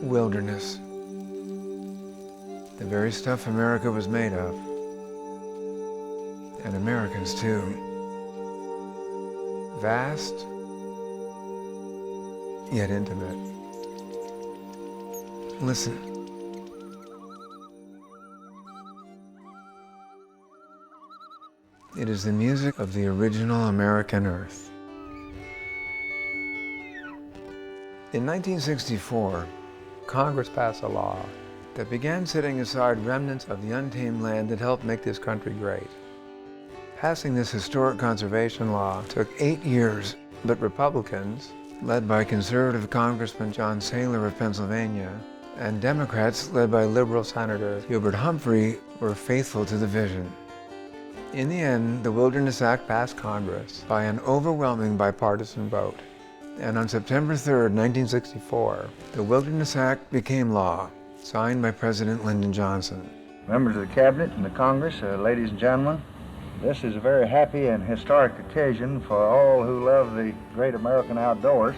Wilderness. The very stuff America was made of. And Americans too. Vast, yet intimate. Listen. It is the music of the original American earth. In 1964, Congress passed a law that began setting aside remnants of the untamed land that helped make this country great. Passing this historic conservation law took 8 years, but Republicans, led by conservative Congressman John Saylor of Pennsylvania, and Democrats, led by liberal Senator Hubert Humphrey, were faithful to the vision. In the end, the Wilderness Act passed Congress by an overwhelming bipartisan vote. And on September 3, 1964, the Wilderness Act became law, signed by President Lyndon Johnson. Members of the Cabinet and the Congress, ladies and gentlemen, this is a very happy and historic occasion for all who love the great American outdoors.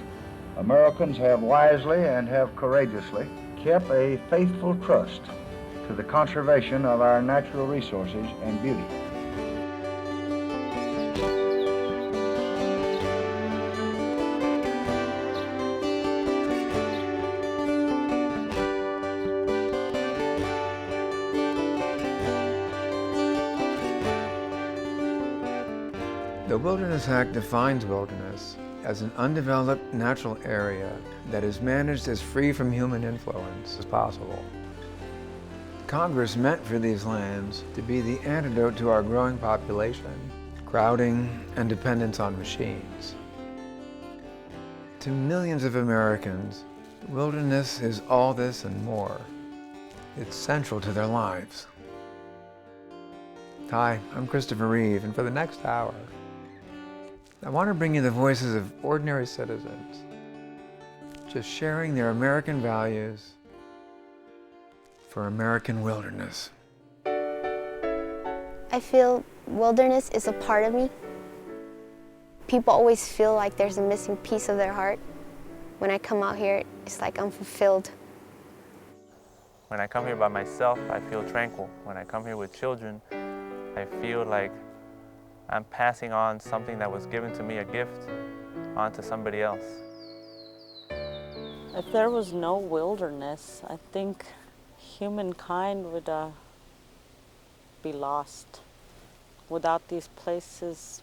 Americans have wisely and have courageously kept a faithful trust to the conservation of our natural resources and beauty. The Wilderness Act defines wilderness as an undeveloped natural area that is managed as free from human influence as possible. Congress meant for these lands to be the antidote to our growing population, crowding, and dependence on machines. To millions of Americans, the wilderness is all this and more. It's central to their lives. Hi, I'm Christopher Reeve, and for the next hour, I want to bring you the voices of ordinary citizens, just sharing their American values for American wilderness. I feel wilderness is a part of me. People always feel like there's a missing piece of their heart. When I come out here, it's like I'm fulfilled. When I come here by myself, I feel tranquil. When I come here with children, I feel like I'm passing on something that was given to me, a gift, onto somebody else. If there was no wilderness, I think humankind would be lost. Without these places,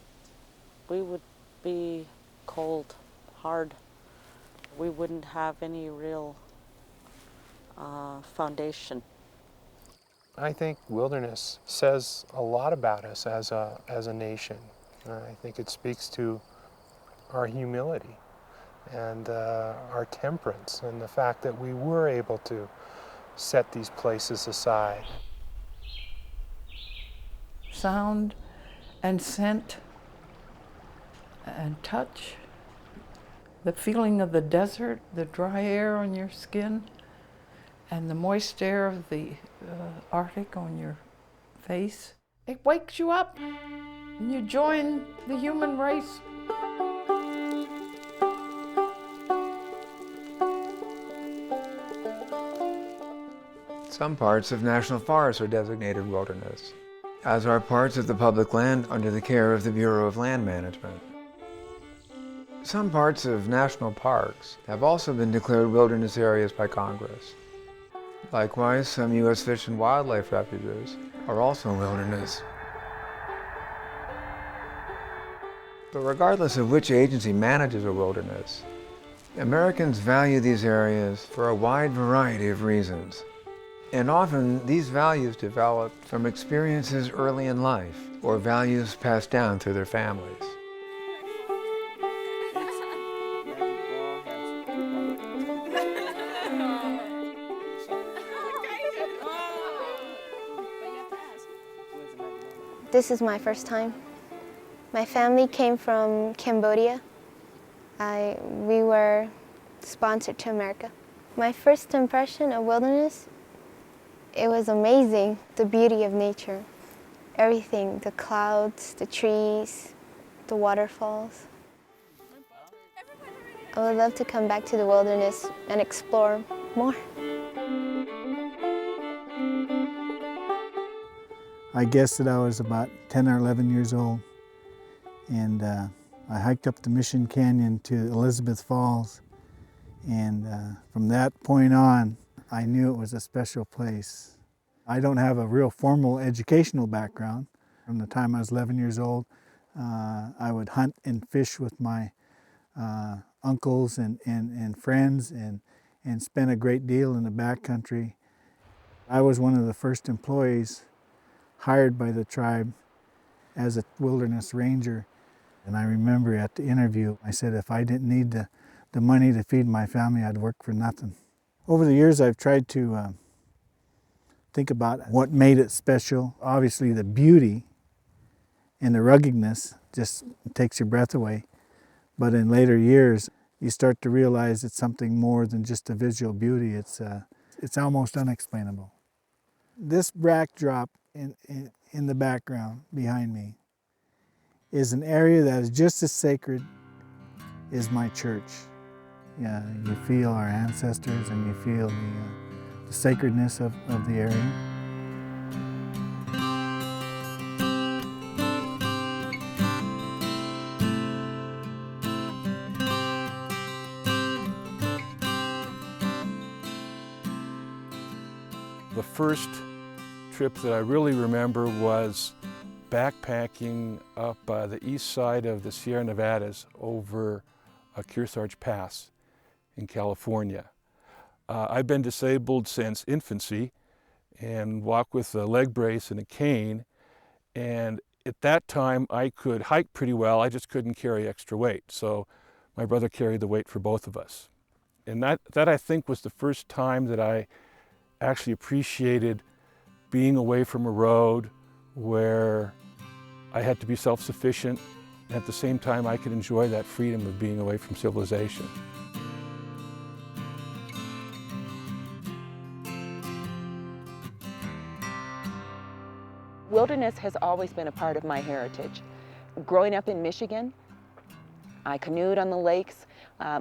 we would be cold, hard. We wouldn't have any real foundation. I think wilderness says a lot about us as a nation. I think it speaks to our humility and our temperance and the fact that we were able to set these places aside. Sound and scent and touch, the feeling of the desert, the dry air on your skin, and the moist air of the Arctic on your face. It wakes you up and you join the human race. Some parts of national forests are designated wilderness, as are parts of the public land under the care of the Bureau of Land Management. Some parts of national parks have also been declared wilderness areas by Congress. Likewise, some U.S. Fish and Wildlife refuges are also wilderness. But regardless of which agency manages a wilderness, Americans value these areas for a wide variety of reasons. And often, these values develop from experiences early in life or values passed down through their families. This is my first time. My family came from Cambodia. We were sponsored to America. My first impression of wilderness, it was amazing, the beauty of nature. Everything, the clouds, the trees, the waterfalls. I would love to come back to the wilderness and explore more. I guess that I was about 10 or 11 years old, and I hiked up the Mission Canyon to Elizabeth Falls, and from that point on, I knew it was a special place. I don't have a real formal educational background. From the time I was 11 years old, I would hunt and fish with my uncles and friends and spend a great deal in the backcountry. I was one of the first employees hired by the tribe as a wilderness ranger. And I remember at the interview, I said if I didn't need the money to feed my family, I'd work for nothing. Over the years, I've tried to think about what made it special. Obviously, the beauty and the ruggedness just takes your breath away. But in later years, you start to realize it's something more than just a visual beauty. It's almost unexplainable. This backdrop in the background behind me is an area that is just as sacred as my church. Yeah, you feel our ancestors and you feel the sacredness of the area. The first trip that I really remember was backpacking up the east side of the Sierra Nevadas over Kearsarge Pass in California. I've been disabled since infancy and walk with a leg brace and a cane, and at that time I could hike pretty well, I just couldn't carry extra weight, so my brother carried the weight for both of us. And that I think was the first time that I actually appreciated being away from a road where I had to be self-sufficient, and at the same time I could enjoy that freedom of being away from civilization. Wilderness has always been a part of my heritage. Growing up in Michigan, I canoed on the lakes.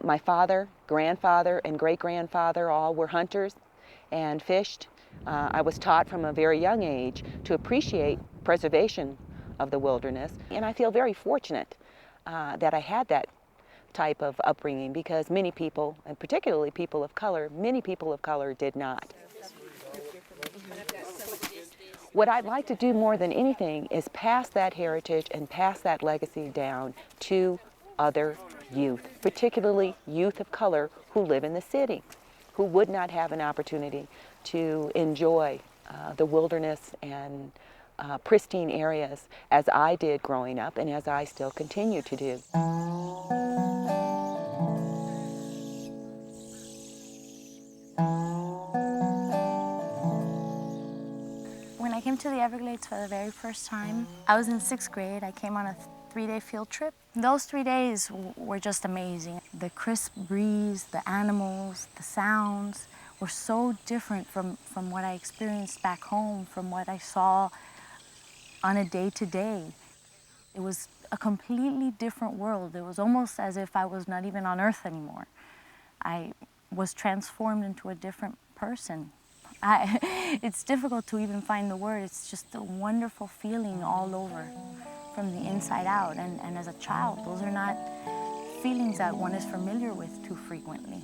My father, grandfather, and great-grandfather all were hunters and fished. I was taught from a very young age to appreciate preservation of the wilderness, and I feel very fortunate that I had that type of upbringing, because many people, and particularly people of color, many people of color did not. What I'd like to do more than anything is pass that heritage and pass that legacy down to other youth, particularly youth of color who live in the city, who would not have an opportunity to enjoy the wilderness and pristine areas as I did growing up and as I still continue to do. When I came to the Everglades for the very first time, I was in 6th grade. I came on a 3-day field trip. Those 3 days were just amazing. The crisp breeze, the animals, the sounds were so different from what I experienced back home, from what I saw on a day-to-day. It was a completely different world. It was almost as if I was not even on Earth anymore. I was transformed into a different person. It's difficult to even find the word. It's just a wonderful feeling all over, from the inside out. And as a child, those are not feelings that one is familiar with too frequently.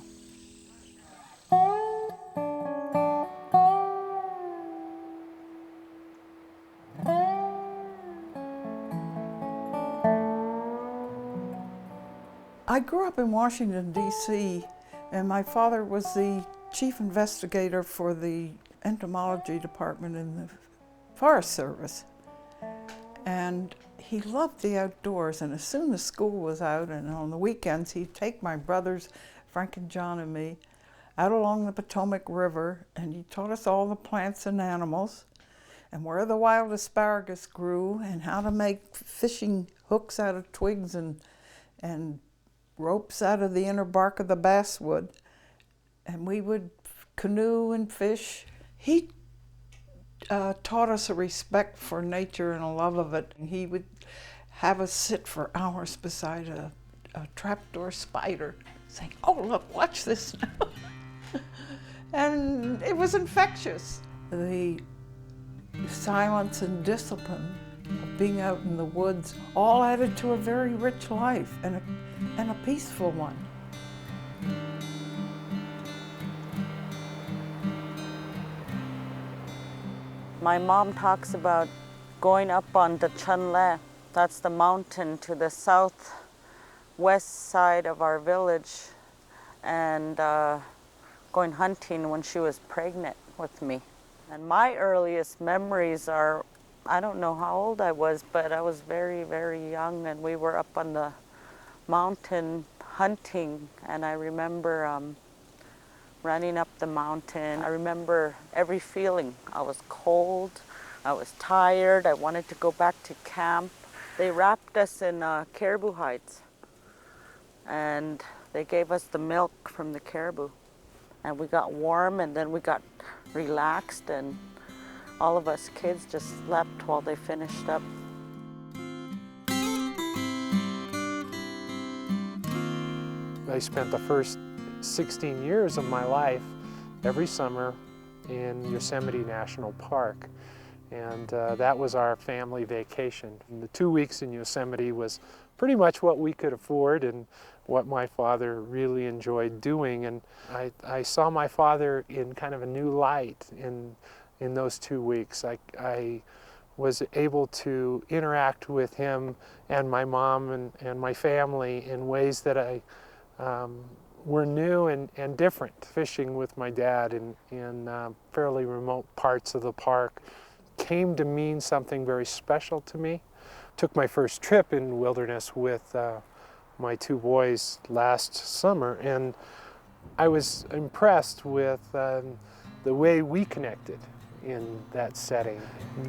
I grew up in Washington, D.C., and my father was the chief investigator for the entomology department in the Forest Service. And he loved the outdoors, and as soon as school was out and on the weekends, he'd take my brothers, Frank and John and me, out along the Potomac River, and he taught us all the plants and animals, and where the wild asparagus grew, and how to make fishing hooks out of twigs and ropes out of the inner bark of the basswood. And we would canoe and fish. He taught us a respect for nature and a love of it. And he would have us sit for hours beside a trapdoor spider, saying, "Oh, look, watch this now." and it was infectious. The silence and discipline of being out in the woods all added to a very rich life and a peaceful one. My mom talks about going up on the Chunle, that's the mountain to the southwest side of our village, and going hunting when she was pregnant with me. And my earliest memories are, I don't know how old I was, but I was very, very young, and we were up on the mountain hunting, and I remember running up the mountain. I remember every feeling. I was cold, I was tired, I wanted to go back to camp. They wrapped us in caribou hides, and they gave us the milk from the caribou. And we got warm, and then we got relaxed, and all of us kids just slept while they finished up. I spent the first 16 years of my life every summer in Yosemite National Park. And that was our family vacation. And the 2 weeks in Yosemite was pretty much what we could afford and what my father really enjoyed doing. And I saw my father in kind of a new light in those 2 weeks. I was able to interact with him and my mom and my family in ways that were new and different. Fishing with my dad in fairly remote parts of the park came to mean something very special to me. Took my first trip in wilderness with my two boys last summer, and I was impressed with the way we connected in that setting.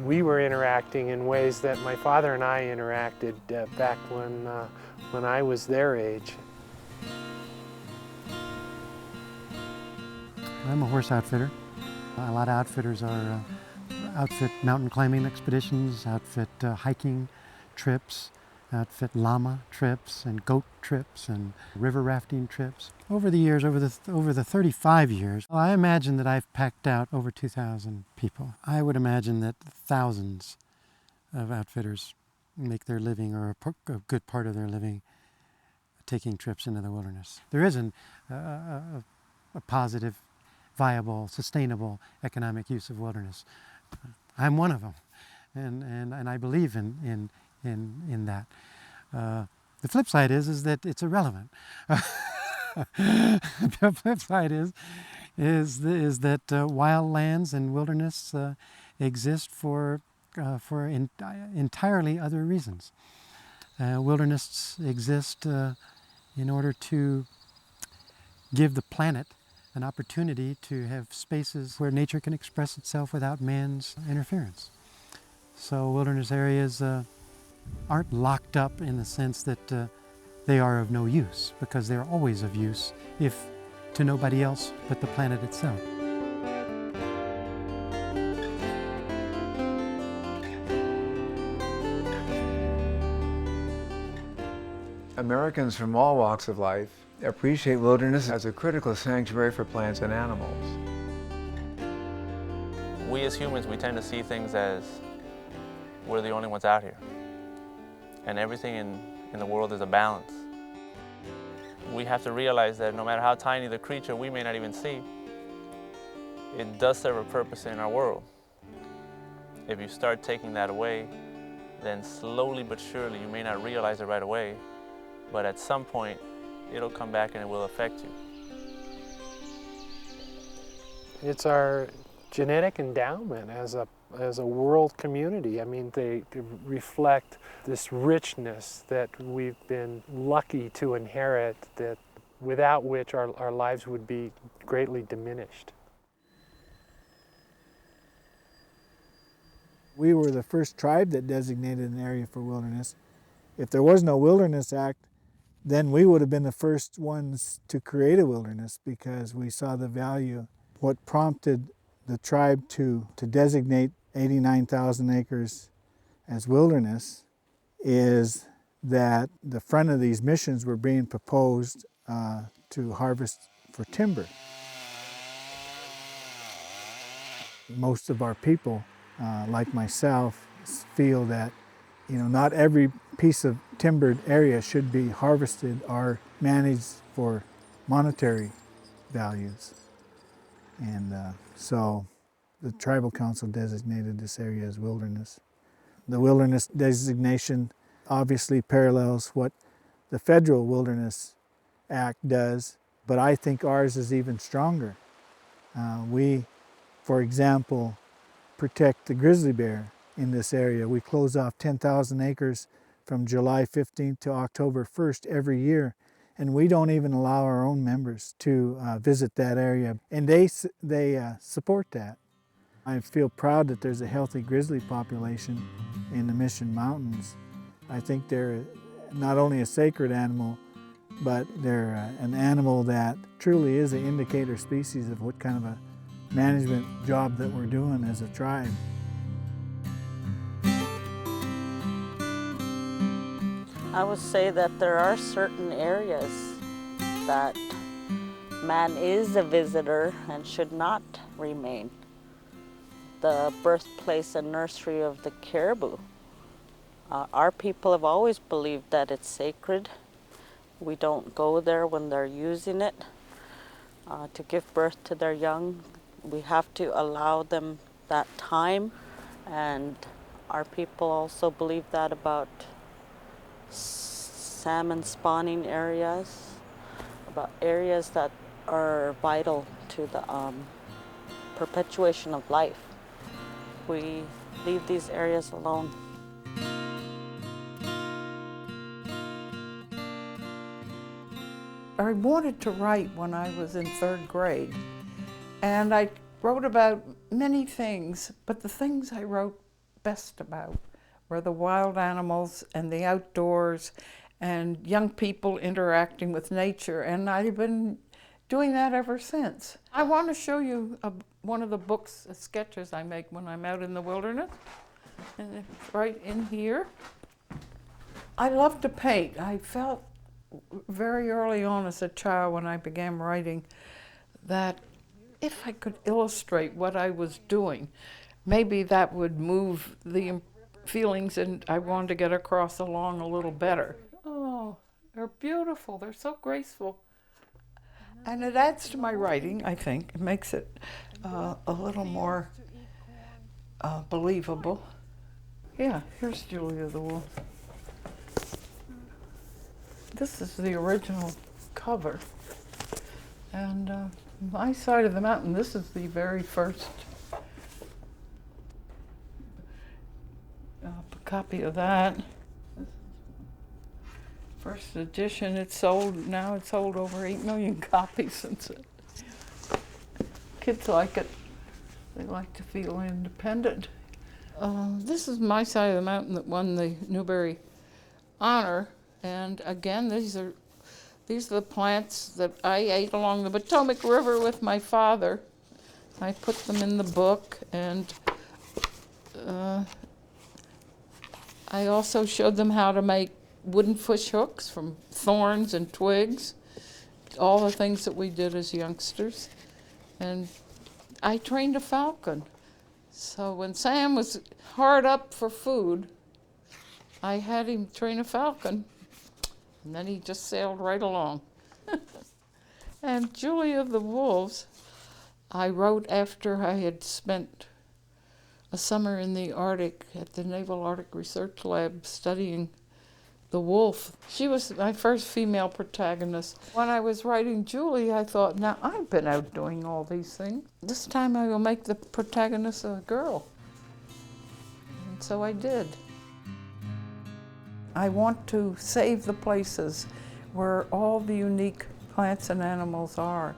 We were interacting in ways that my father and I interacted back when I was their age. I'm a horse outfitter. A lot of outfitters are outfit mountain climbing expeditions, outfit hiking trips, outfit llama trips and goat trips and river rafting trips. Over the years, over the 35 years, I imagine that I've packed out over 2,000 people. I would imagine that thousands of outfitters make their living, or a good part of their living, taking trips into the wilderness. There isn't a positive, viable, sustainable economic use of wilderness. I'm one of them, and I believe in that. The flip side is that it's irrelevant. The flip side is that wild lands and wilderness exist for entirely other reasons. Wilderness exist in order to give the planet an opportunity to have spaces where nature can express itself without man's interference. So wilderness areas aren't locked up in the sense that they are of no use, because they're always of use, if to nobody else but the planet itself. Americans from all walks of life appreciate wilderness as a critical sanctuary for plants and animals. We as humans, we tend to see things as we're the only ones out here. And everything in the world is a balance. We have to realize that no matter how tiny the creature we may not even see, it does serve a purpose in our world. If you start taking that away, then slowly but surely, you may not realize it right away, but at some point, it'll come back and it will affect you. It's our genetic endowment as a world community. I mean, they reflect this richness that we've been lucky to inherit, that without which our lives would be greatly diminished. We were the first tribe that designated an area for wilderness. If there was no Wilderness Act, then we would have been the first ones to create a wilderness, because we saw the value. What prompted the tribe to designate 89,000 acres as wilderness is that the front of these missions were being proposed to harvest for timber. most of our people, like myself, feel that not every piece of timbered area should be harvested or managed for monetary values. And so the Tribal Council designated this area as wilderness. The wilderness designation obviously parallels what the Federal Wilderness Act does, but I think ours is even stronger. We, for example, protect the grizzly bear in this area. We close off 10,000 acres from July 15th to October 1st every year, and we don't even allow our own members to visit that area, and they support that. I feel proud that there's a healthy grizzly population in the Mission Mountains. I think they're not only a sacred animal, but they're an animal that truly is an indicator species of what kind of a management job that we're doing as a tribe. I would say that there are certain areas that man is a visitor and should not remain. The birthplace and nursery of the caribou. Our people have always believed that it's sacred. We don't go there when they're using it to give birth to their young. We have to allow them that time, and our people also believe that about salmon spawning areas, about areas that are vital to the perpetuation of life. We leave these areas alone. I wanted to write when I was in 3rd grade, and I wrote about many things, but the things I wrote best about were the wild animals and the outdoors and young people interacting with nature, and I've been doing that ever since. I want to show you one of the books, sketches I make when I'm out in the wilderness, and it's right in here. I love to paint. I felt very early on as a child when I began writing that if I could illustrate what I was doing, maybe that would move the feelings and I wanted to get across along a little better. Oh, they're beautiful. They're so graceful. And it adds to my writing, I think. It makes it a little more believable. Yeah, here's Julia the Wolf. This is the original cover. And my side of the mountain, this is the very first copy of that. First edition. It's sold, now it's sold over 8 million copies since it. Kids like it. They like to feel independent. This is my side of the mountain that won the Newbery honor. And again, these are the plants that I ate along the Potomac River with my father. I put them in the book, and I also showed them how to make wooden fish hooks from thorns and twigs, all the things that we did as youngsters. And I trained a falcon. So when Sam was hard up for food, I had him train a falcon, and then he just sailed right along. And Julia the Wolves, I wrote after I had spent a summer in the Arctic at the Naval Arctic Research Lab studying the wolf. She was my first female protagonist. When I was writing Julie, I thought, now I've been out doing all these things. This time I will make the protagonist a girl. And so I did. I want to save the places where all the unique plants and animals are.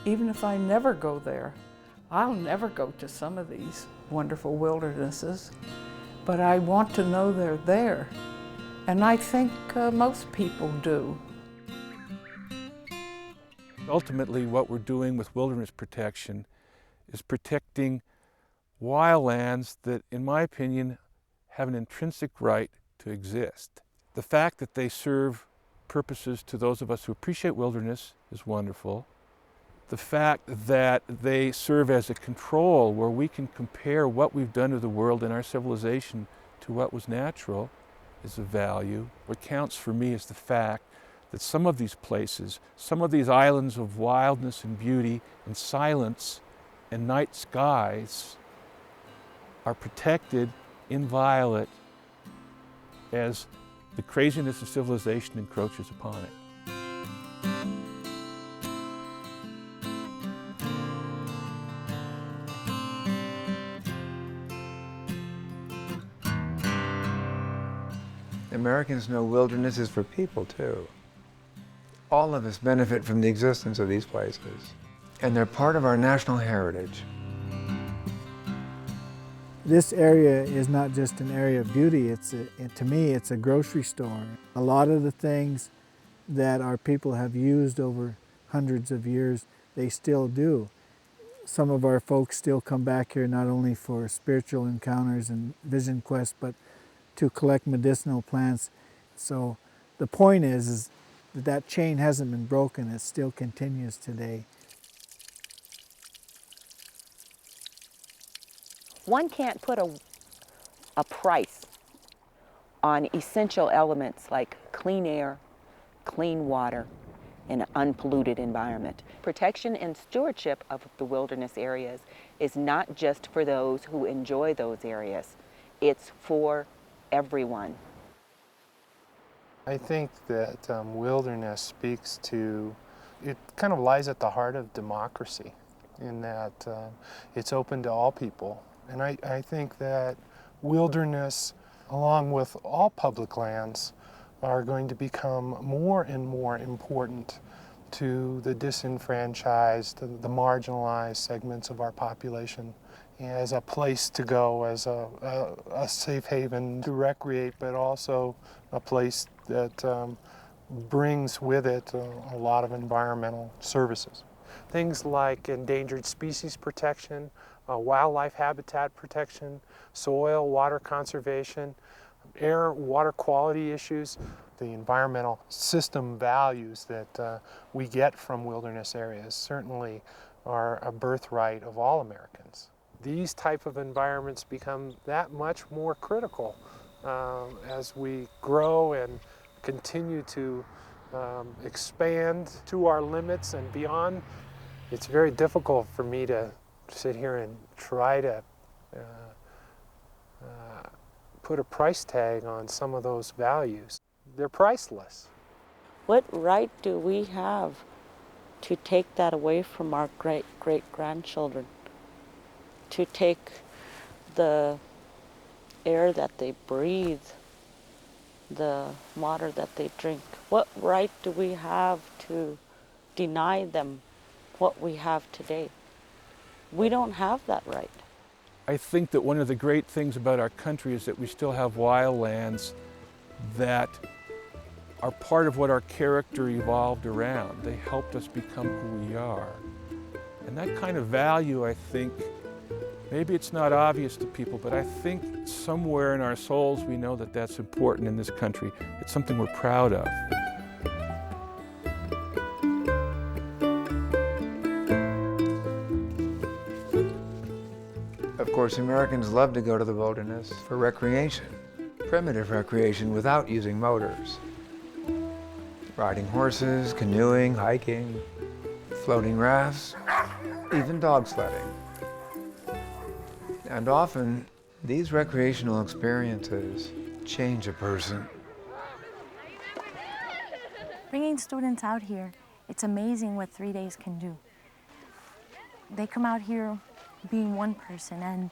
Even if I never go there, I'll never go to some of these wonderful wildernesses, but I want to know they're there. And I think most people do. Ultimately, what we're doing with wilderness protection is protecting wildlands that, in my opinion, have an intrinsic right to exist. The fact that they serve purposes to those of us who appreciate wilderness is wonderful. The fact that they serve as a control where we can compare what we've done to the world in our civilization to what was natural is of value. What counts for me is the fact that some of these places, some of these islands of wildness and beauty and silence and night skies are protected, inviolate, as the craziness of civilization encroaches upon it. Americans know wilderness is for people too. All of us benefit from the existence of these places, and they're part of our national heritage. This area is not just an area of beauty, to me it's a grocery store. A lot of the things that our people have used over hundreds of years, they still do. Some of our folks still come back here not only for spiritual encounters and vision quests, but to collect medicinal plants. So the point is that that chain hasn't been broken, it still continues today. One can't put a price on essential elements like clean air, clean water, and an unpolluted environment. Protection and stewardship of the wilderness areas is not just for those who enjoy those areas, it's for everyone. I think that wilderness speaks to, it kind of lies at the heart of democracy in that it's open to all people. And I think that wilderness, along with all public lands, are going to become more and more important to the disenfranchised, the marginalized segments of our population, as a place to go, as a safe haven to recreate, but also a place that brings with it a lot of environmental services. Things like endangered species protection, wildlife habitat protection, soil, water conservation, air, water quality issues, the environmental system values that we get from wilderness areas certainly are a birthright of all Americans. These type of environments become that much more critical as we grow and continue to expand to our limits and beyond. It's very difficult for me to sit here and try to put a price tag on some of those values. They're priceless. What right do we have to take that away from our great-great-grandchildren? To take the air that they breathe, the water that they drink? What right do we have to deny them what we have today? We don't have that right. I think that one of the great things about our country is that we still have wildlands that are part of what our character evolved around. They helped us become who we are. And that kind of value, I think, maybe it's not obvious to people, but I think somewhere in our souls we know that that's important in this country. It's something we're proud of. Of course, Americans love to go to the wilderness for recreation, primitive recreation without using motors. Riding horses, canoeing, hiking, floating rafts, even dog sledding. And often, these recreational experiences change a person. Bringing students out here, it's amazing what 3 days can do. They come out here being one person, and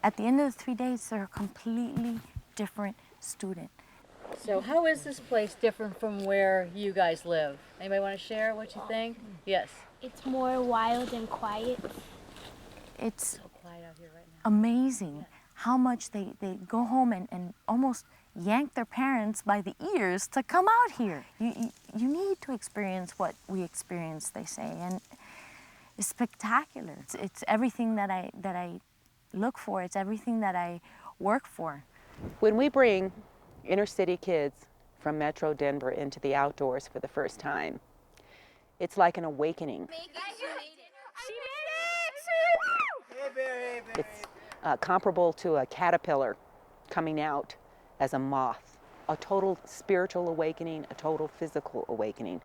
at the end of the 3 days, they're a completely different student. So how is this place different from where you guys live? Anybody want to share what you think? Yes. It's more wild and quiet. It's amazing how much they go home and almost yank their parents by the ears to come out here. You need to experience what we experience, they say, and it's spectacular. It's everything that I look for. It's everything that I work for. When we bring inner city kids from Metro Denver into the outdoors for the first time, it's like an awakening. Make it so It's comparable to a caterpillar coming out as a moth. A total spiritual awakening, a total physical awakening.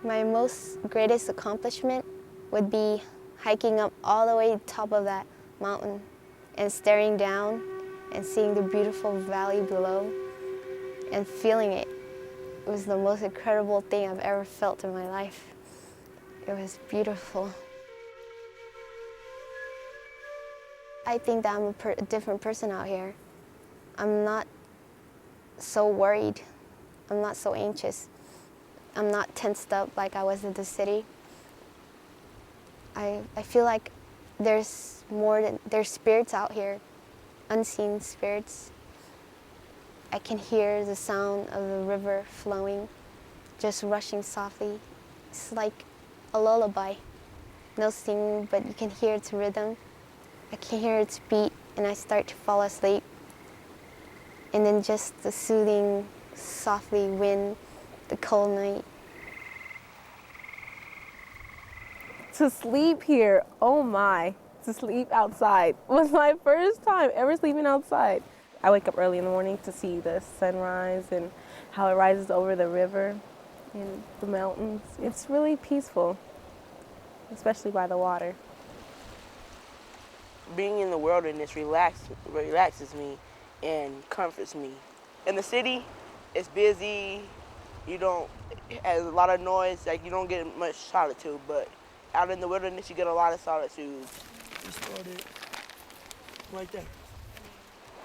My greatest accomplishment would be hiking up all the way to the top of that mountain and staring down and seeing the beautiful valley below and feeling it. It was the most incredible thing I've ever felt in my life. It was beautiful. I think that I'm a different person out here. I'm not so worried. I'm not so anxious. I'm not tensed up like I was in the city. I feel like there's spirits out here, unseen spirits. I can hear the sound of the river flowing, just rushing softly. It's like a lullaby. No singing, but you can hear its rhythm. I can hear its beat, and I start to fall asleep. And then just the soothing, softly wind, the cold night. To sleep here, oh my, to sleep outside was my first time ever sleeping outside. I wake up early in the morning to see the sunrise and how it rises over the river and the mountains. It's really peaceful, especially by the water. Being in the wilderness relaxes me and comforts me. In the city, it's busy, it has a lot of noise, like you don't get much solitude, but out in the wilderness, you get a lot of solitude. You started right there.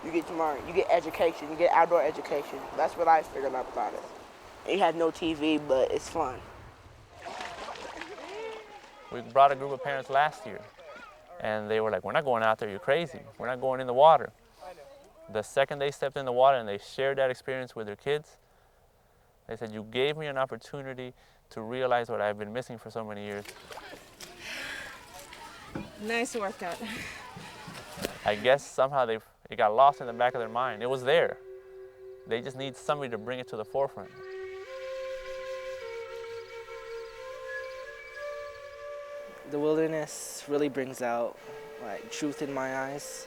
You get education, you get outdoor education. That's what I figured out about it. And you have no TV, but it's fun. We brought a group of parents last year, and they were like, we're not going out there, you're crazy. We're not going in the water. The second they stepped in the water and they shared that experience with their kids, they said, you gave me an opportunity to realize what I've been missing for so many years. Nice workout. I guess somehow it got lost in the back of their mind. It was there. They just need somebody to bring it to the forefront. The wilderness really brings out like truth in my eyes.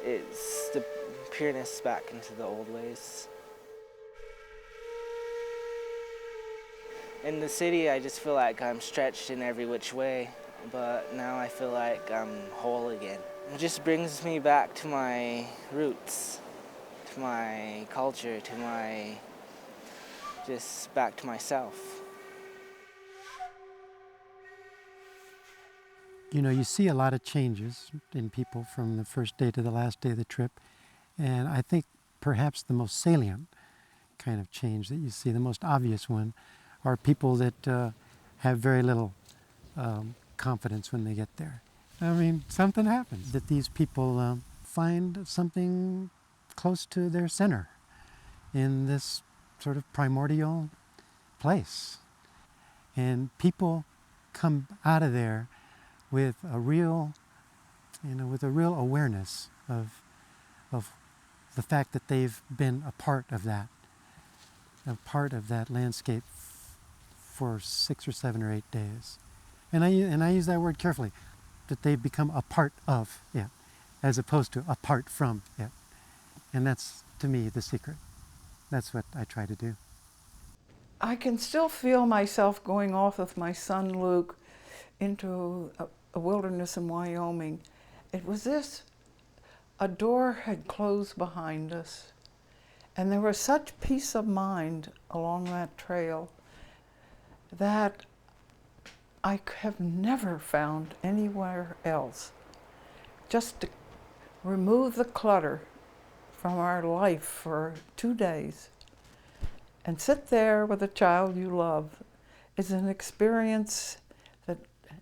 It's the pureness back into the old ways. In the city, I just feel like I'm stretched in every which way, but now I feel like I'm whole again. It just brings me back to my roots, to my culture, just back to myself. You know, you see a lot of changes in people from the first day to the last day of the trip, and I think perhaps the most salient kind of change that you see, the most obvious one, are people that have very little confidence when they get there. I mean, something happens, that these people find something close to their center in this sort of primordial place. And people come out of there with a real, awareness of the fact that they've been a part of that landscape for 6 or 7 or 8 days. And I use that word carefully, that they've become a part of it, as opposed to apart from it. And that's, to me, the secret. That's what I try to do. I can still feel myself going off with my son Luke into a wilderness in Wyoming. It was this: a door had closed behind us, and there was such peace of mind along that trail that I have never found anywhere else. Just to remove the clutter from our life for 2 days and sit there with a child you love is an experience that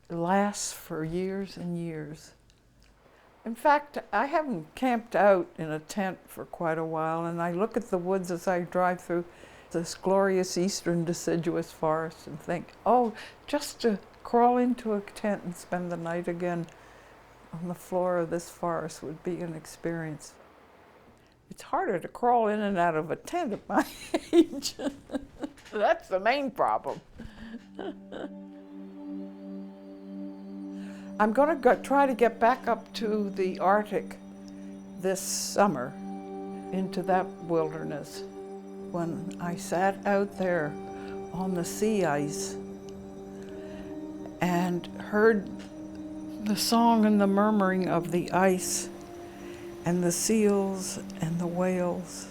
lasts for years and years. In fact, I haven't camped out in a tent for quite a while, and I look at the woods as I drive through this glorious eastern deciduous forest and think, oh, just to crawl into a tent and spend the night again on the floor of this forest would be an experience. It's harder to crawl in and out of a tent at my age. That's the main problem. I'm going to try to get back up to the Arctic this summer, into that wilderness. When I sat out there on the sea ice and heard the song and the murmuring of the ice and the seals and the whales,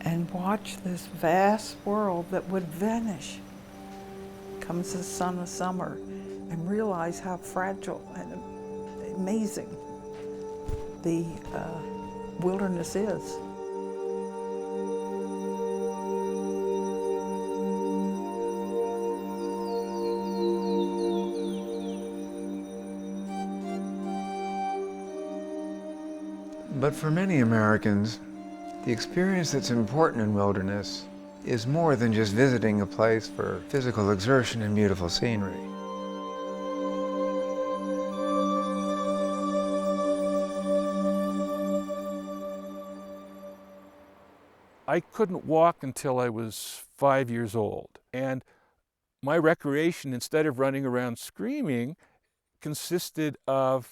and watched this vast world that would vanish, comes the sun of summer, and realize how fragile and amazing the wilderness is. But for many Americans, the experience that's important in wilderness is more than just visiting a place for physical exertion and beautiful scenery. I couldn't walk until I was 5 years old, and my recreation, instead of running around screaming, consisted of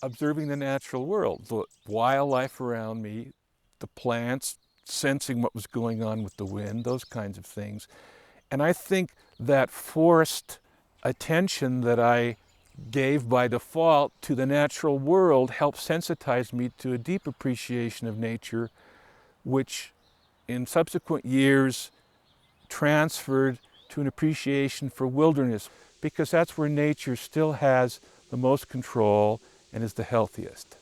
observing the natural world, the wildlife around me, the plants, sensing what was going on with the wind, those kinds of things. And I think that forced attention that I gave by default to the natural world helped sensitize me to a deep appreciation of nature, which in subsequent years transferred to an appreciation for wilderness, because that's where nature still has the most control and is the healthiest.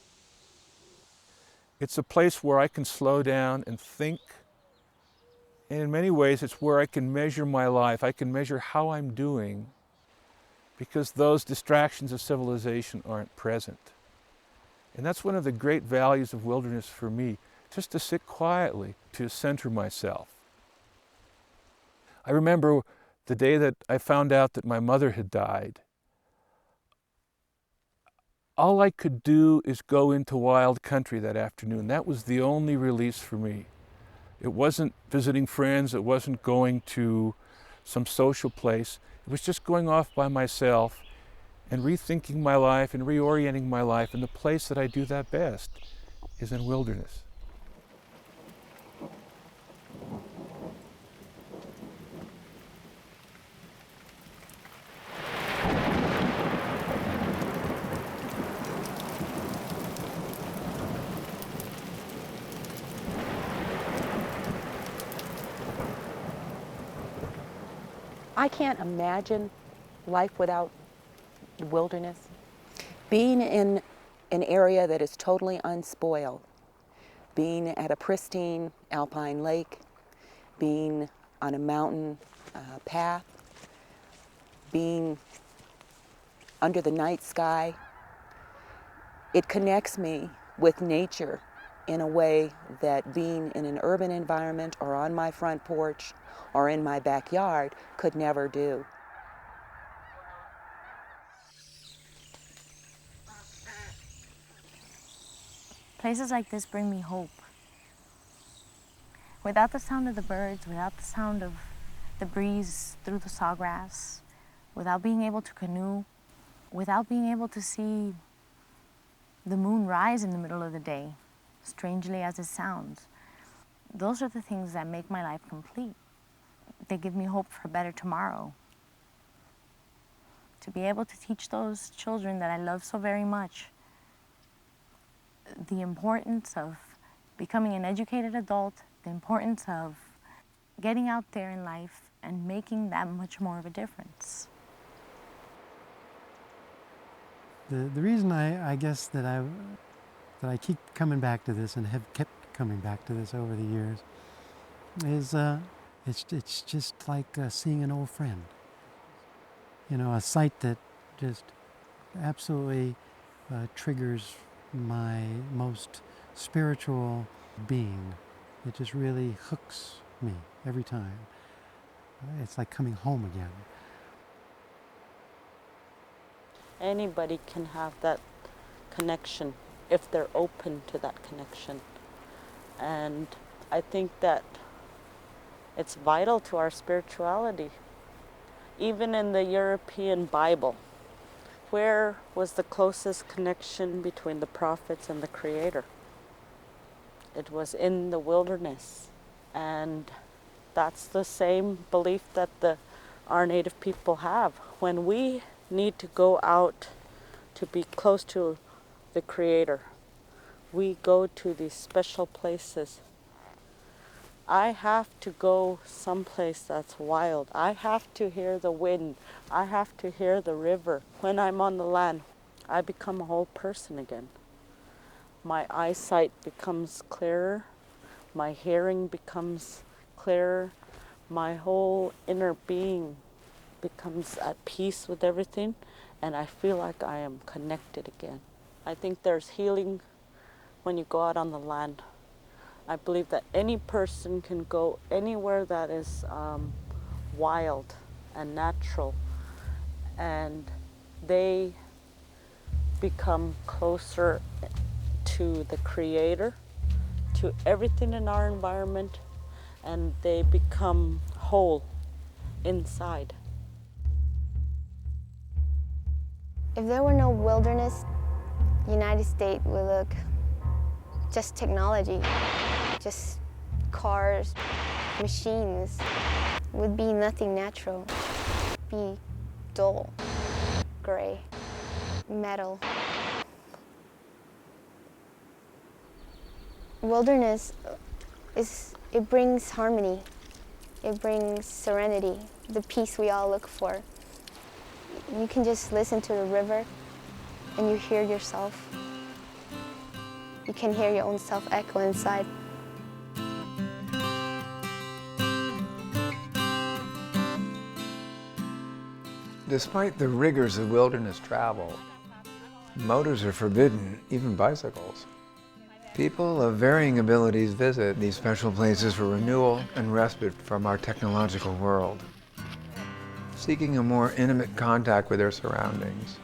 It's a place where I can slow down and think, and in many ways it's where I can measure my life. I can measure how I'm doing, because those distractions of civilization aren't present. And that's one of the great values of wilderness for me, just to sit quietly, to center myself. I remember the day that I found out that my mother had died. All I could do is go into wild country that afternoon. That was the only release for me. It wasn't visiting friends, it wasn't going to some social place. It was just going off by myself and rethinking my life and reorienting my life. And the place that I do that best is in wilderness. I can't imagine life without the wilderness. Being in an area that is totally unspoiled, being at a pristine alpine lake, being on a mountain path, being under the night sky, it connects me with nature in a way that being in an urban environment or on my front porch or in my backyard could never do. Places like this bring me hope. Without the sound of the birds, without the sound of the breeze through the sawgrass, without being able to canoe, without being able to see the moon rise in the middle of the day, strangely as it sounds, those are the things that make my life complete. They give me hope for a better tomorrow. To be able to teach those children that I love so very much the importance of becoming an educated adult, the importance of getting out there in life and making that much more of a difference. The reason I guess that I keep coming back to this and have kept coming back to this over the years is it's just like seeing an old friend. You know, a sight that just absolutely triggers my most spiritual being. It just really hooks me every time. It's like coming home again. Anybody can have that connection if they're open to that connection. And I think that It's vital to our spirituality. Even in the European Bible, where was the closest connection between the prophets and the Creator? It was in the wilderness. And that's the same belief that our Native people have. When we need to go out to be close to the Creator, we go to these special places. I have to go someplace that's wild. I have to hear the wind. I have to hear the river. When I'm on the land, I become a whole person again. My eyesight becomes clearer. My hearing becomes clearer. My whole inner being becomes at peace with everything, and I feel like I am connected again. I think there's healing when you go out on the land. I believe that any person can go anywhere that is wild and natural, and they become closer to the Creator, to everything in our environment, and they become whole inside. If there were no wilderness, the United States would look just technology, just cars, machines. It would be nothing natural. Be dull, gray, metal. Wilderness it brings harmony. It brings serenity, the peace we all look for. You can just listen to the river and you hear yourself. You can hear your own self echo inside. Despite the rigors of wilderness travel, motors are forbidden, even bicycles. People of varying abilities visit these special places for renewal and respite from our technological world, seeking a more intimate contact with their surroundings.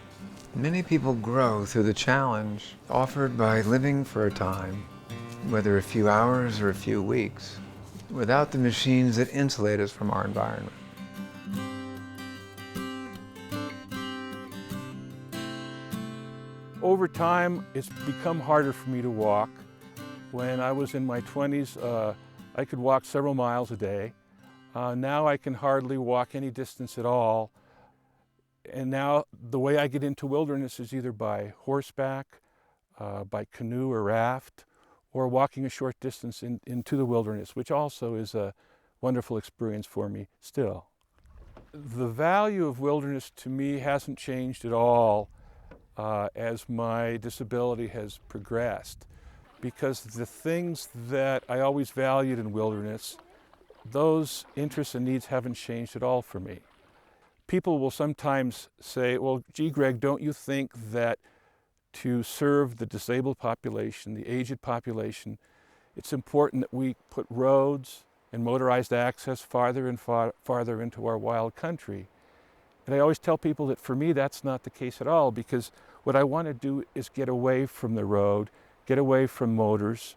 Many people grow through the challenge offered by living for a time, whether a few hours or a few weeks, without the machines that insulate us from our environment. Over time, it's become harder for me to walk. When I was in my 20s, I could walk several miles a day. Now I can hardly walk any distance at all. And now the way I get into wilderness is either by horseback, by canoe or raft, or walking a short distance into the wilderness, which also is a wonderful experience for me still. The value of wilderness to me hasn't changed at all as my disability has progressed, because the things that I always valued in wilderness, those interests and needs haven't changed at all for me. People will sometimes say, well, gee, Greg, don't you think that to serve the disabled population, the aged population, it's important that we put roads and motorized access farther and farther into our wild country? And I always tell people that for me, that's not the case at all, because what I want to do is get away from the road, get away from motors.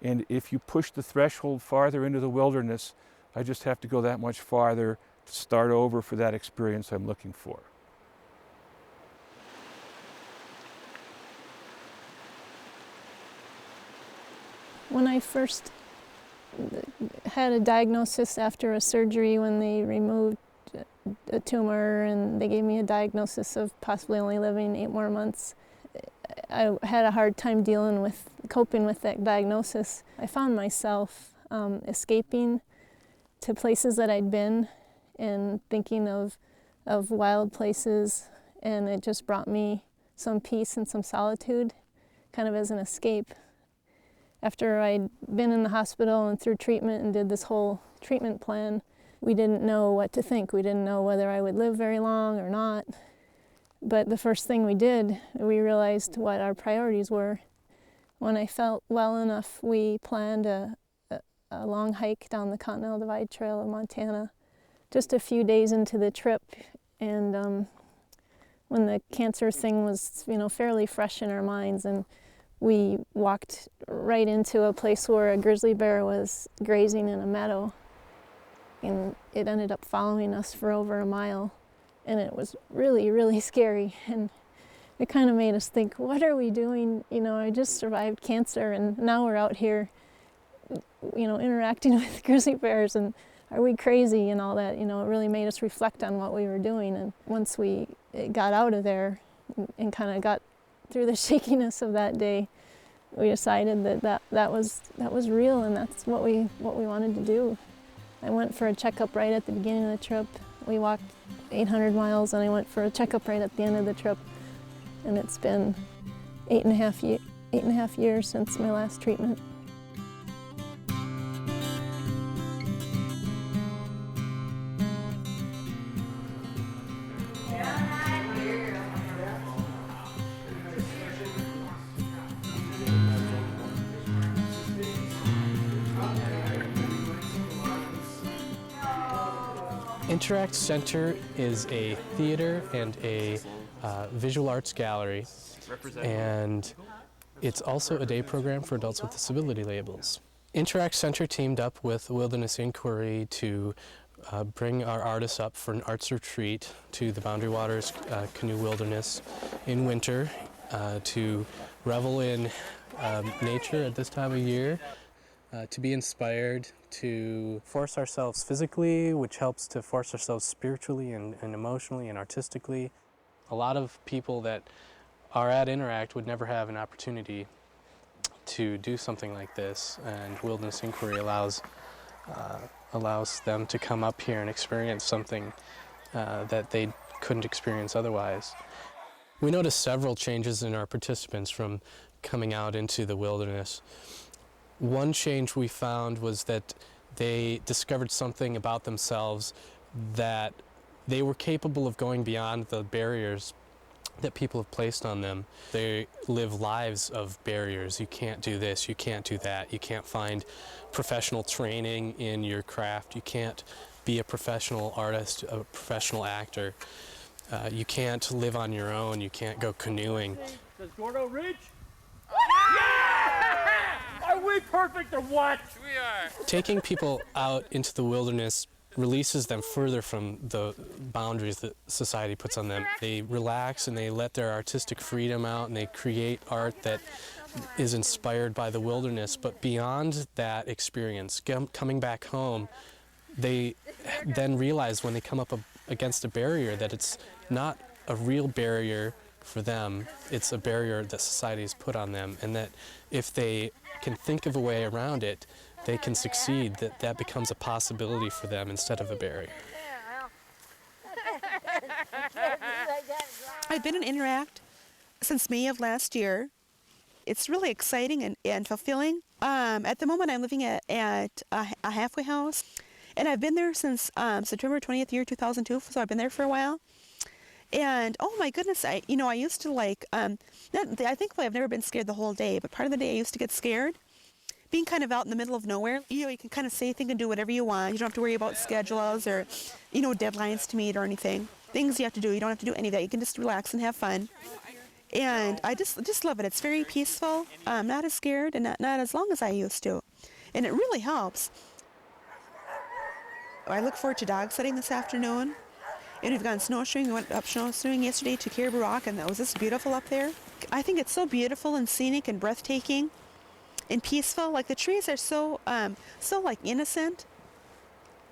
And if you push the threshold farther into the wilderness, I just have to go that much farther to start over for that experience I'm looking for. When I first had a diagnosis after a surgery, when they removed a tumor and they gave me a diagnosis of possibly only living 8 more months, I had a hard time coping with that diagnosis. I found myself escaping to places that I'd been and thinking of wild places, and it just brought me some peace and some solitude, kind of as an escape. After I'd been in the hospital and through treatment and did this whole treatment plan, we didn't know what to think. We didn't know whether I would live very long or not. But the first thing we did, we realized what our priorities were. When I felt well enough, we planned a long hike down the Continental Divide Trail of Montana, just a few days into the trip. And when the cancer thing was, fairly fresh in our minds, and we walked right into a place where a grizzly bear was grazing in a meadow. and it ended up following us for over a mile, and it was really, really scary. And it kind of made us think, what are we doing? You know, I just survived cancer, and now we're out here, you know, interacting with grizzly bears, and are we crazy and all that? You know, it really made us reflect on what we were doing. And once we got out of there and kind of got through the shakiness of that day, we decided that was real, and that's what we wanted to do. I went for a checkup right at the beginning of the trip. We walked 800 miles, and I went for a checkup right at the end of the trip. And it's been 8.5 years since my last treatment. Interact Center is a theater and a visual arts gallery, and it's also a day program for adults with disability labels. Interact Center teamed up with Wilderness Inquiry to bring our artists up for an arts retreat to the Boundary Waters Canoe Wilderness in winter to revel in nature at this time of year, to be inspired, to force ourselves physically, which helps to force ourselves spiritually and emotionally and artistically. A lot of people that are at Interact would never have an opportunity to do something like this, and Wilderness Inquiry allows them to come up here and experience something that they couldn't experience otherwise. We noticed several changes in our participants from coming out into the wilderness. One change we found was that they discovered something about themselves, that they were capable of going beyond the barriers that people have placed on them. They live lives of barriers. You can't do this, you can't do that, you can't find professional training in your craft, you can't be a professional artist, a professional actor, you can't live on your own, you can't go canoeing. Does Gordo reach? Yeah! Are we perfect or what? We are. Taking people out into the wilderness releases them further from the boundaries that society puts on them. They relax and they let their artistic freedom out, and they create art that is inspired by the wilderness. But beyond that experience, coming back home, they then realize when they come up against a barrier that it's not a real barrier for them, it's a barrier that society has put on them, and that if they can think of a way around it, they can succeed, that becomes a possibility for them instead of a barrier. I've been in Interact since May of last year. It's really exciting and fulfilling. At the moment, I'm living at a halfway house, and I've been there since September 20th, year 2002, so I've been there for a while. And oh my goodness, I used to I think I've never been scared the whole day, but part of the day I used to get scared. Being kind of out in the middle of nowhere, you can kind of say, think, and do whatever you want. You don't have to worry about schedules or, deadlines to meet or anything. Things you have to do, you don't have to do any of that. You can just relax and have fun. And I just love it. It's very peaceful. I'm not as scared and not as long as I used to. And it really helps. I look forward to dog sledding this afternoon. And we've gone snowshoeing. We went up snowshoeing yesterday to Caribou Rock, and that was just beautiful up there. I think it's so beautiful and scenic and breathtaking and peaceful. Like the trees are so like innocent.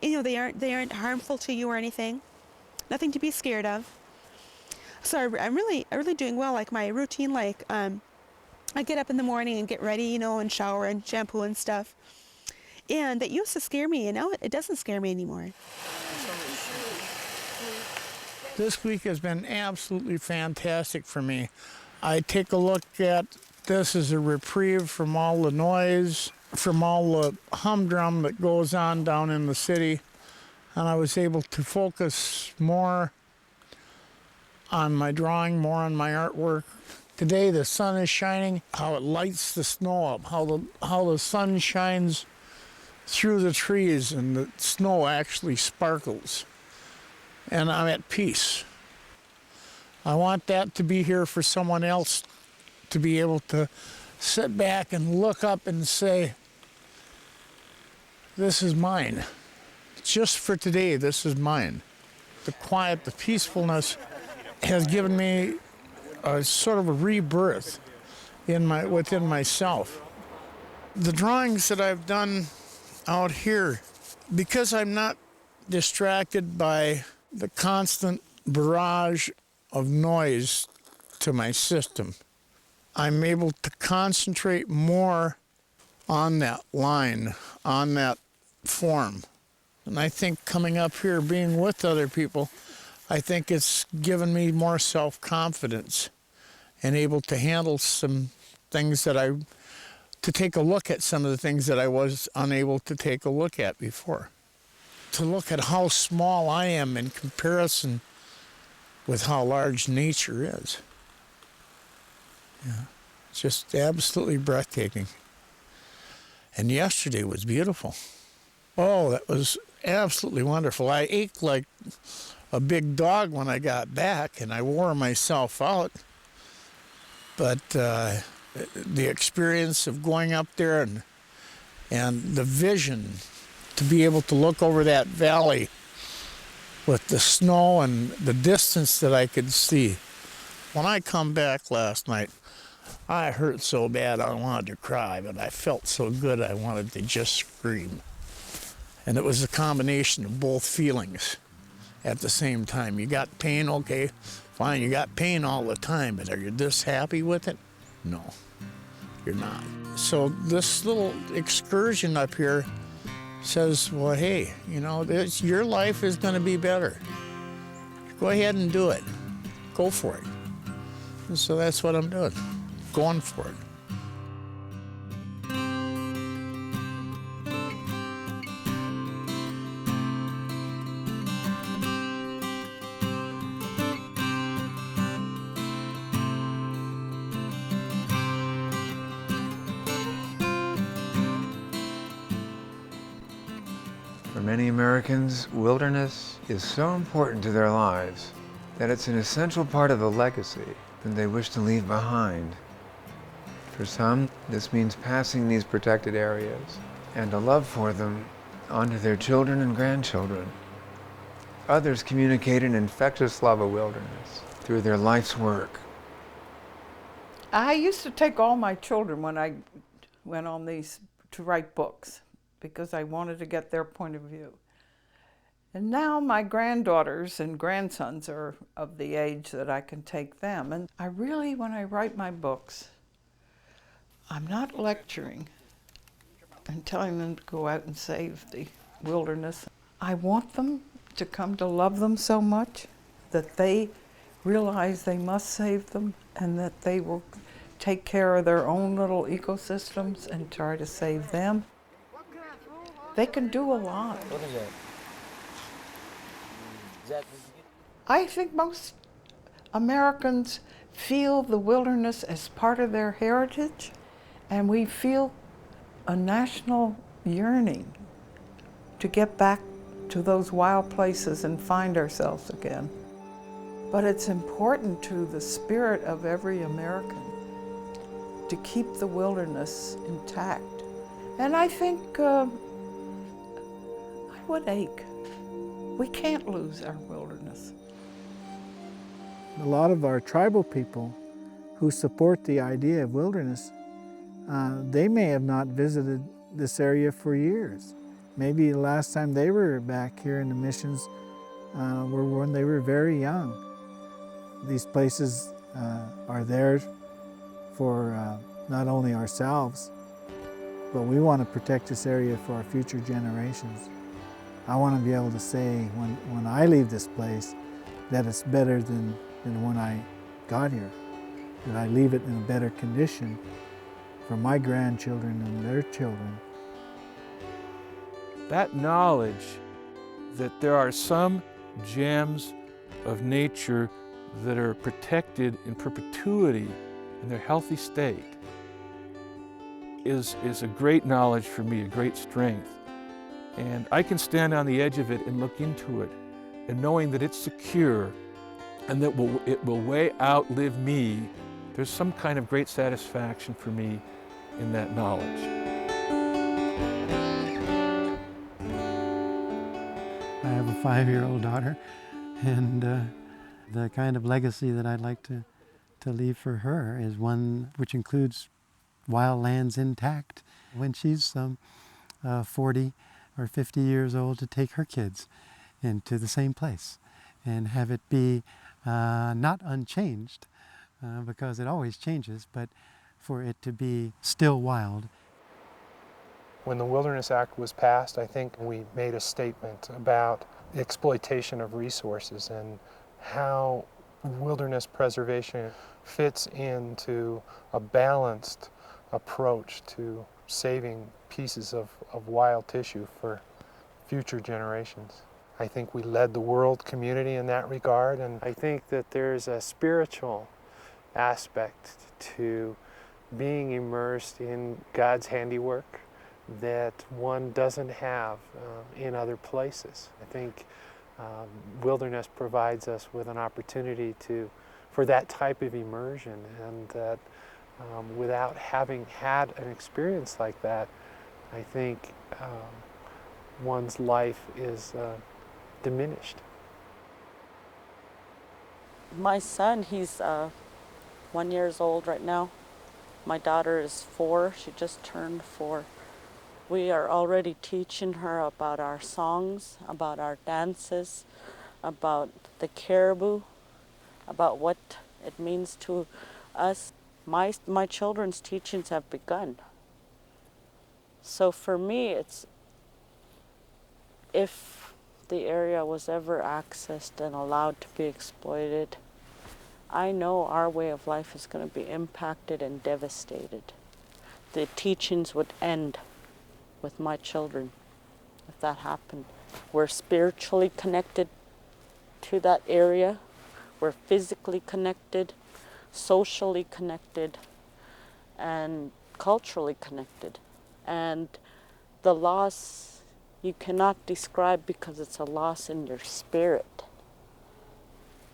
They aren't harmful to you or anything. Nothing to be scared of. So I'm really doing well. Like my routine, I get up in the morning and get ready, and shower and shampoo and stuff. And that used to scare me, and now it doesn't scare me anymore. This week has been absolutely fantastic for me. I take a look at this as a reprieve from all the noise, from all the humdrum that goes on down in the city, and I was able to focus more on my drawing, more on my artwork. Today the sun is shining, how it lights the snow up, how the sun shines through the trees and the snow actually sparkles. And I'm at peace. I want that to be here for someone else to be able to sit back and look up and say, this is mine. just for today, this is mine. The quiet, the peacefulness has given me a sort of a rebirth within myself. The drawings that I've done out here, because I'm not distracted by the constant barrage of noise to my system, I'm able to concentrate more on that line, on that form. And I think coming up here, being with other people, I think it's given me more self-confidence and able to handle some things to take a look at some of the things that I was unable to take a look at before. To look at how small I am in comparison with how large nature is. Yeah, it's just absolutely breathtaking. And yesterday was beautiful. Oh, that was absolutely wonderful. I ached like a big dog when I got back, and I wore myself out. But the experience of going up there and the vision to be able to look over that valley with the snow and the distance that I could see. When I come back last night, I hurt so bad I wanted to cry, but I felt so good I wanted to just scream. And it was a combination of both feelings at the same time. You got pain, okay, fine, you got pain all the time, but are you this happy with it? No, you're not. So this little excursion up here says, well, hey, you know, your life is going to be better. Go ahead and do it. Go for it. And so that's what I'm doing, going for it. For many Americans, wilderness is so important to their lives that it's an essential part of the legacy that they wish to leave behind. For some, this means passing these protected areas and a love for them onto their children and grandchildren. Others communicate an infectious love of wilderness through their life's work. I used to take all my children when I went on these to write books, because I wanted to get their point of view. And now my granddaughters and grandsons are of the age that I can take them. And I really, when I write my books, I'm not lecturing and telling them to go out and save the wilderness. I want them to come to love them so much that they realize they must save them and that they will take care of their own little ecosystems and try to save them. They can do a lot. What is that? I think most Americans feel the wilderness as part of their heritage, and we feel a national yearning to get back to those wild places and find ourselves again. But it's important to the spirit of every American to keep the wilderness intact. And I think I would ache. We can't lose our wilderness. A lot of our tribal people who support the idea of wilderness, they may have not visited this area for years. Maybe the last time they were back here in the missions were when they were very young. These places are there for not only ourselves, but we want to protect this area for our future generations. I want to be able to say when I leave this place that it's better than when I got here, that I leave it in a better condition for my grandchildren and their children. That knowledge that there are some gems of nature that are protected in perpetuity in their healthy state is a great knowledge for me, a great strength. And I can stand on the edge of it and look into it, and knowing that it's secure and that it will way outlive me, there's some kind of great satisfaction for me in that knowledge. 5-year-old daughter, and the kind of legacy that I'd like to leave for her is one which includes wild lands intact when she's 40 or 50 years old, to take her kids into the same place and have it be not unchanged, because it always changes, but for it to be still wild. When the Wilderness Act was passed, I think we made a statement about the exploitation of resources and how wilderness preservation fits into a balanced approach to saving pieces of wild tissue for future generations. I think we led the world community in that regard, and I think that there's a spiritual aspect to being immersed in God's handiwork that one doesn't have in other places. I think wilderness provides us with an opportunity for that type of immersion, and that without having had an experience like that, I think one's life is diminished. My son, he's 1 year old right now. My daughter is 4. She just turned 4. We are already teaching her about our songs, about our dances, about the caribou, about what it means to us. My children's teachings have begun. So for me, it's, if the area was ever accessed and allowed to be exploited, I know our way of life is going to be impacted and devastated. The teachings would end with my children if that happened. We're spiritually connected to that area. We're physically connected, socially connected, and culturally connected. And the loss you cannot describe, because it's a loss in your spirit.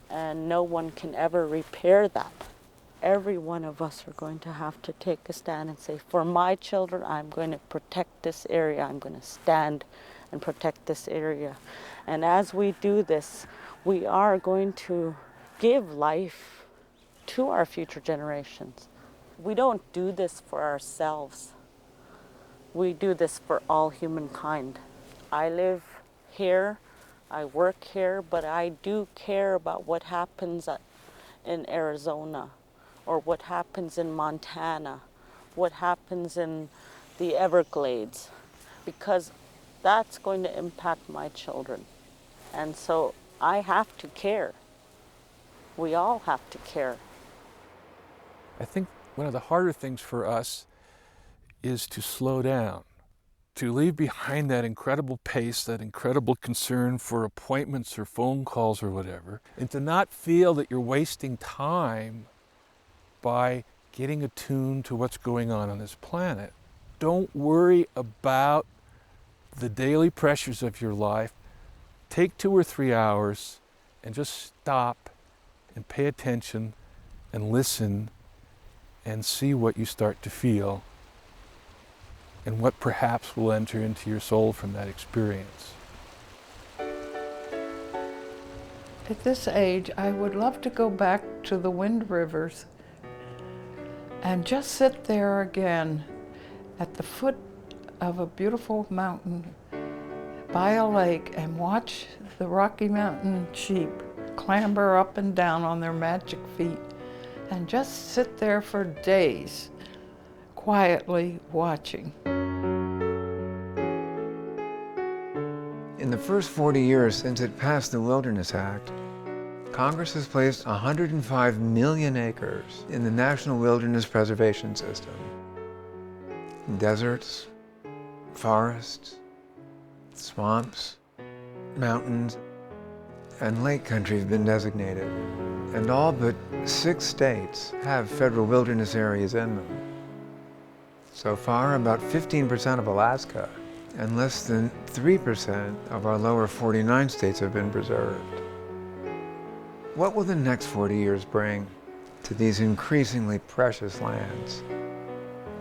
And no one can ever repair that. Every one of us are going to have to take a stand and say, for my children, I'm going to protect this area. I'm going to stand and protect this area. And as we do this, we are going to give life to our future generations. We don't do this for ourselves. We do this for all humankind. I live here, I work here, but I do care about what happens in Arizona, or what happens in Montana, what happens in the Everglades, because that's going to impact my children. And so I have to care. We all have to care. I think one of the harder things for us is to slow down, to leave behind that incredible pace, that incredible concern for appointments or phone calls or whatever, and to not feel that you're wasting time by getting attuned to what's going on this planet. Don't worry about the daily pressures of your life. Take 2 or 3 hours and just stop and pay attention and listen and see what you start to feel and what perhaps will enter into your soul from that experience. At this age, I would love to go back to the Wind Rivers and just sit there again at the foot of a beautiful mountain by a lake and watch the Rocky Mountain sheep clamber up and down on their magic feet and just sit there for days, quietly watching. In the first 40 years since it passed the Wilderness Act, Congress has placed 105 million acres in the National Wilderness Preservation System. Deserts, forests, swamps, mountains, and lake country have been designated, and all but 6 states have federal wilderness areas in them. So far, about 15% of Alaska and less than 3% of our lower 49 states have been preserved. What will the next 40 years bring to these increasingly precious lands?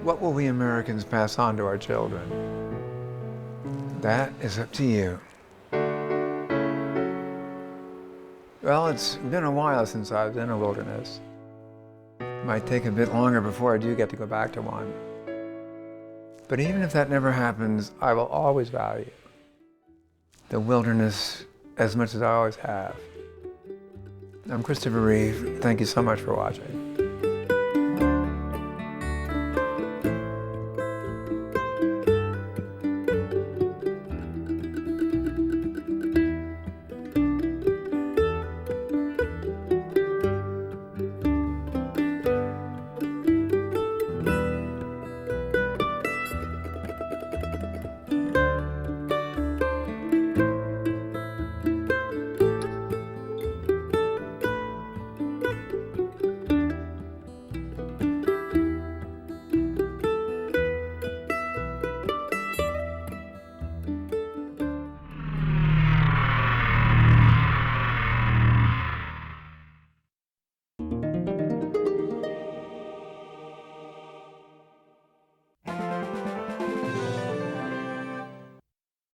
What will we Americans pass on to our children? That is up to you. Well, it's been a while since I've been in a wilderness. It might take a bit longer before I do get to go back to one. But even if that never happens, I will always value the wilderness as much as I always have. I'm Christopher Reeve. Thank you so much for watching.